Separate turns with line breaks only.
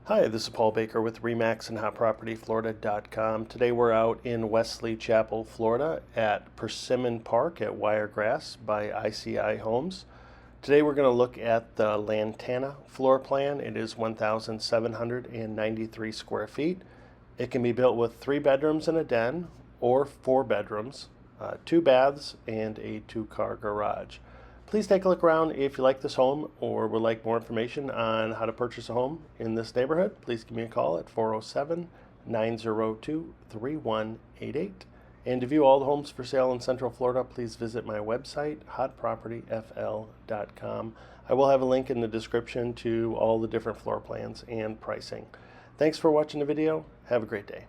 Hi, this is Paul Baker with RE/MAX and HotPropertyFlorida.com. Today we're out in Wesley Chapel, Florida at Persimmon Park at Wiregrass by ICI Homes. Today we're going to look at the Lantana floor plan. It is 1,793 square feet. It can be built with 3 bedrooms and a den or 4 bedrooms, 2 baths, and a 2-car garage. Please take a look around. If you like this home or would like more information on how to purchase a home in this neighborhood, please give me a call at 407-902-3188. And to view all the homes for sale in Central Florida, please visit my website, hotpropertyfl.com. I will have a link in the description to all the different floor plans and pricing. Thanks for watching the video. Have a great day.